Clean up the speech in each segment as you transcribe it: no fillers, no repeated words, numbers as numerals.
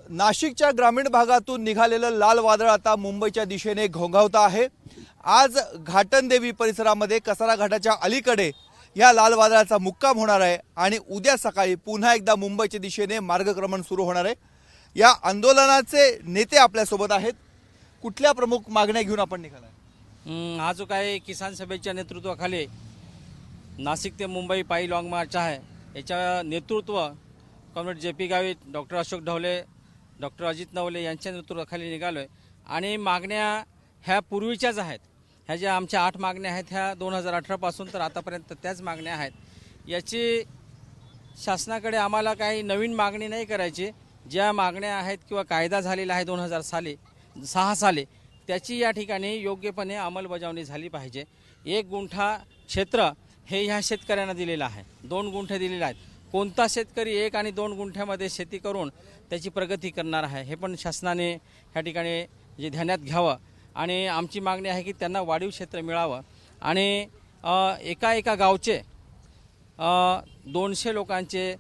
नाशिकच्या ग्रामीण भागातून निघालेलं लाल वादळ आता मुंबईच्या दिशेने घोंघावत आहे। आज घाटनदेवी परिसरामध्ये कसारा घाटाच्या अलीकडे या लाल वादळाचा मुक्काम होणार आहे आणि उद्या सकाळी पुन्हा एकदा मुंबईच्या दिशेने मार्गक्रमण सुरू होणार आहे। या आंदोलनाचे नेते आपल्या सोबत आहेत। कुठल्या प्रमुख मागण्या घेऊन आपण निघालाय? हा जो काय किसान सभेच्या नेतृत्वाखाली नाशिक ते मुंबई पायी लॉंग मार्च आहे, याच्या नेतृत्व comrade JP Gavit, doctor Ashok Dhawale, doctor Ajit Navale यांच्या नेतृत्वाखाली निघालो आहे। आणि मागण्या ह्या पूर्वीच्याच आहेत। ह्या ज्या आमच्या 8 मागण्या आहेत ह्या 2018 पासून तर आतापर्यंत त्याच मागण्या आहेत। याची शासनाकडे आम्हाला काही नवीन मागणी नाही करायची। ज्या मागण्या आहेत किंवा कायदा झालेला आहे 2006 साली त्याची या ठिकाणी योग्यपणे अंमलबजावणी झाली पाहिजे। 1 गुंठा क्षेत्र हे ह्या शेतकऱ्यांना दिलेलं आहे, 2 गुंठे दिलेले आहेत। कोणता शेतकरी 1 आणि 2 गुंठ्यामध्ये शेती करून त्याची प्रगती करणार आहे हे पण शासनाने ह्या ठिकाणी जे ध्यानात घ्यावं। आणि आमची मागणी आहे की त्यांना वाढीव क्षेत्र मिळावं आणि एका गावचे 200 लोकांचे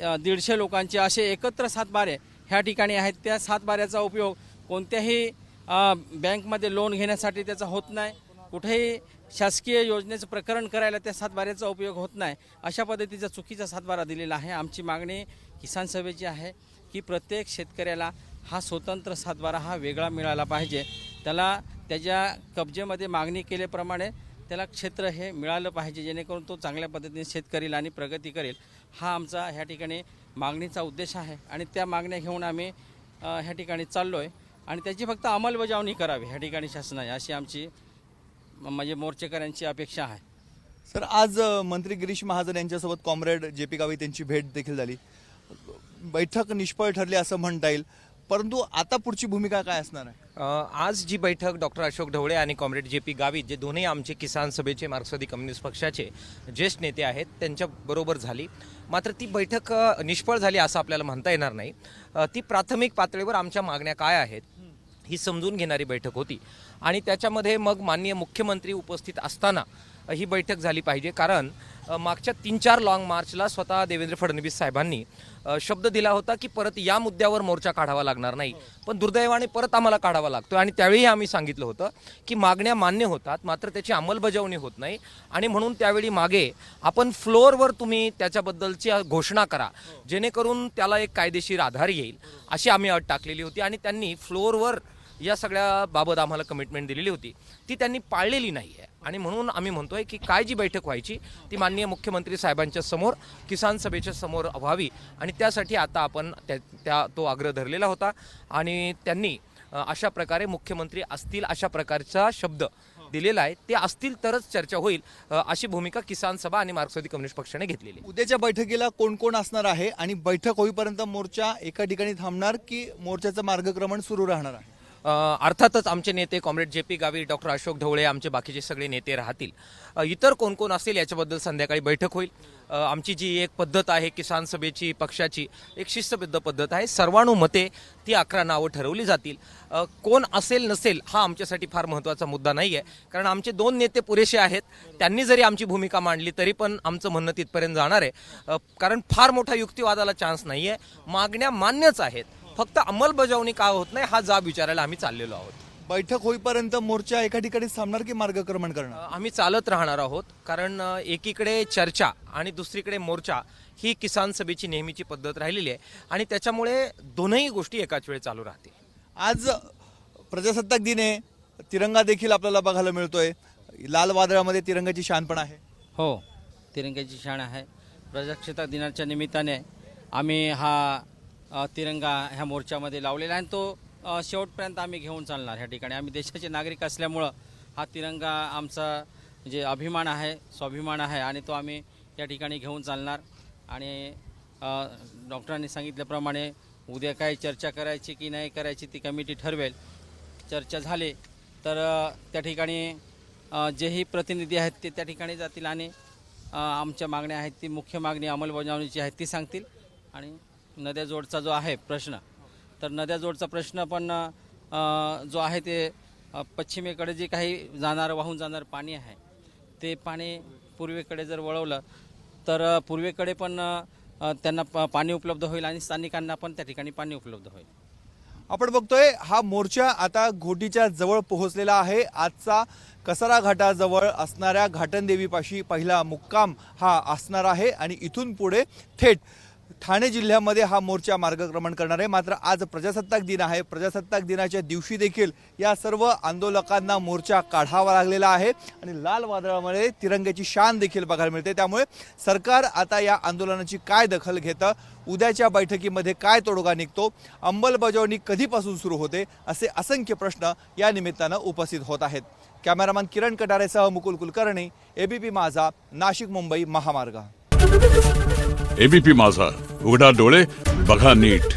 150 लोकांचे असे एकत्र 7 बारे ह्या ठिकाणी आहेत। त्या 7 बाऱ्याचा उपयोग कोणत्याही बँकमध्ये लोन घेण्यासाठी त्याचा होत नाही, कुठेही शासकीय योजनेचं प्रकरण करायला त्या 7 बाऱ्याचा उपयोग होत नाही। अशा पद्धतीचा चुकीचा 7 बारा दिलेला आहे। आमची मागणी किसान सभेची आहे की प्रत्येक शेतकऱ्याला हा स्वतंत्र 7 बारा हा वेगळा मिळाला पाहिजे। त्याला त्याच्या कब्जेमध्ये मागणी केल्याप्रमाणे त्याला क्षेत्र हे मिळालं पाहिजे, जेणेकरून तो चांगल्या पद्धतीने शेतकरीला आणि प्रगती करेल। हा आमचा ह्या ठिकाणी मागणीचा उद्देश आहे आणि त्या मागण्या घेऊन आम्ही ह्या ठिकाणी चाललो आहे आणि त्याची फक्त अंमलबजावणी करावी ह्या ठिकाणी शासनाने, अशी आमची म्हणजे मोर्चेकऱ्यांची अपेक्षा आहे। सर, आज मंत्री गिरीश महाजन यांच्यासोबत कॉम्रेड JP गावित यांची भेट देखील झाली। बैठक निष्फळ ठरली असं म्हणता येईल, परंतु आता पुढची भूमिका काय असणार आहे? आज जी बैठक डॉक्टर अशोक ढवळे आणि कॉम्रेड JP गावित, जे दोन्ही आमचे किसान सभेचे मार्क्सवादी कम्युनिस्ट पक्षाचे ज्येष्ठ नेते आहेत, त्यांच्याबरोबर झाली। मात्र ती बैठक निष्फळ झाली असं आपल्याला म्हणता येणार नाही। ती प्राथमिक पातळीवर आमच्या मागण्या काय आहेत ही समजून घेणारी बैठक होती आणि त्याच्यामध्ये मग माननीय मुख्यमंत्री उपस्थित असताना ही बैठक झाली पाहिजे। कारण मागच्या 3-4 लॉंग मार्चला स्वतः देवेंद्र फडणवीस साहेबांनी शब्द दिला होता की परत या मुद्द्यावर मोर्चा काढावा लागणार नाही, पण दुर्दैवाने परत आम्हाला काढावा लागतो। आणि त्यावेळी आम्ही सांगितलं होतं की मागण्या मान्य होतात, मात्र त्याची अंमलबजावणी होत नाही आणि म्हणून त्यावेळी मागे आपण फ्लोअरवर तुम्ही त्याच्याबद्दलची घोषणा करा, जेणेकरून त्याला एक कायदेशीर आधार येईल, अशी आम्ही अट टाकलेली होती। आणि त्यांनी फ्लोअरवर या सगळ्या बाबत आम्हाला कमिटमेंट दिलेली होती, ती त्यांनी पाळलेली नाही आहे। आणि म्हणून आम्ही म्हणतोय की काय जी बैठक व्हायची ती माननीय मुख्यमंत्री साहेबांच्या समोर, किसान सभेच्या समोर व्हावी आणि त्यासाठी आता आपण तो आग्रह धरलेला होता आणि त्यांनी अशा प्रकारे मुख्यमंत्री असतील अशा प्रकारचा शब्द दिलेला आहे। ते असतील तरच चर्चा होईल, अशी भूमिका किसान सभा आणि मार्क्सवादी कम्युनिस्ट पक्षाने घेतलेली। उद्याच्या बैठकीला कोण कोण असणार आहे आणि बैठक होईपर्यंत मोर्चा एका ठिकाणी थांबणार की मोर्चाचं मार्गक्रमण सुरू राहणार आहे? अर्थातच आमचे नेते comrade JP Gavit, doctor Ashok Dhawale, आमचे बाकीचे सगळे नेते राहतील। इतर कोण कोण असतील याच्याबद्दल संध्याकाळी बैठक होईल। आमची जी एक पद्धत आहे किसान सभेची पक्षाची, एक शिस्तबद्ध पद्धत आहे, सर्वानुमते ती 11 नावं ठरवली जातील। कोण असेल नसेल हा आमच्यासाठी फार महत्त्वाचा मुद्दा नाही आहे, कारण आमचे 2 नेते पुरेसे आहेत। त्यांनी जरी आमची भूमिका मांडली तरी पण आमचं म्हणणं तिथपर्यंत जाणार आहे, कारण फार मोठा युक्तिवादाला चान्स नाही आहे। मागण्या मान्यच आहेत, फक्त अंमलबजावणी का होत नाही हा जाब विचारायला आम्ही चाललेलो आहोत। बैठक होईपर्यंत मोर्चा एका ठिकाणी थांबणार की मार्गक्रमण करणार? आम्ही चालत राहणार आहोत, कारण एकीकडे चर्चा आणि दुसरीकडे मोर्चा ही किसान सभेची नेहमीची पद्धत राहिलेली आहे आणि त्याच्यामुळे दोनही गोष्टी एकाच वेळी चालू राहतील। आज प्रजासत्ताक दिन आहे, तिरंगा देखील आपल्याला बघायला मिळतोय। लाल वादळामध्ये तिरंगाची शान पण आहे। हो, तिरंग्याची शान आहे। प्रजासत्ताक दिनाच्या निमित्ताने आम्ही हा तिरंगा ह्या मोर्चामध्ये लावलेला आहे आणि तो शेवटपर्यंत आम्ही घेऊन चालणार। ह्या ठिकाणी आम्ही देशाचे नागरिक असल्यामुळं हा तिरंगा आमचा म्हणजे अभिमान आहे, स्वाभिमान आहे आणि तो आम्ही या ठिकाणी घेऊन चालणार। आणि डॉक्टरांनी सांगितल्याप्रमाणे उद्या काय चर्चा करायची की नाही करायची ती कमिटी ठरवेल। चर्चा झाली तर त्या ठिकाणी जेही प्रतिनिधी आहेत ते त्या ठिकाणी जातील आणि आमच्या मागण्या आहेत ती मुख्य मागणी अंमलबजावणीची आहे ती सांगतील। आणि नद्याजोडचा जो आहे प्रश्न, तर नद्याजोडचा प्रश्न पण जो आहे ते पश्चिमेकडे जे काही वाहून जाणार पाणी आहे ते पाणी पूर्वेकडे जर वळवलं तर पूर्वेकडे पण त्यांना पाणी उपलब्ध होईल आणि स्थानिकांना पण त्या ठिकाणी पाणी उपलब्ध होईल. आपण बघतोय हा मोर्चा आता घोटीच्या जवळ पोहोचलेला आहे. आजचा कसारा घाटाजवळ असणाऱ्या घाटनदेवीपाशी पहिला मुक्काम हा असणार आहे आणि इथून पुढे थेट ठाणे जिल्ह्यामध्ये हा मोर्चा मार्गक्रमण करणार आहे. मात्र आज प्रजासत्ताक दिन आहे. प्रजासत्ताक दिनाच्या दिवशी देखील या सर्व आंदोलकांना मोर्चा काढावा लागलेला आहे आणि लाल वादळामुळे तिरंग्याची शान देखील बघायला मिळते. त्यामुळे सरकार आता या आंदोलनाची काय दखल घेतं, उद्याच्या बैठकीमध्ये काय तोडगा निघतो, अंमलबजावणी कधीपासून सुरू होते, असे असंख्य प्रश्न या निमित्तानं उपस्थित होत आहेत. कॅमेरामॅन किरण कटारेसह मुकुल कुलकर्णी, एबीपी माझा, नाशिक मुंबई महामार्ग. एबीपी माझा, उघडा डोळे बघा नीट.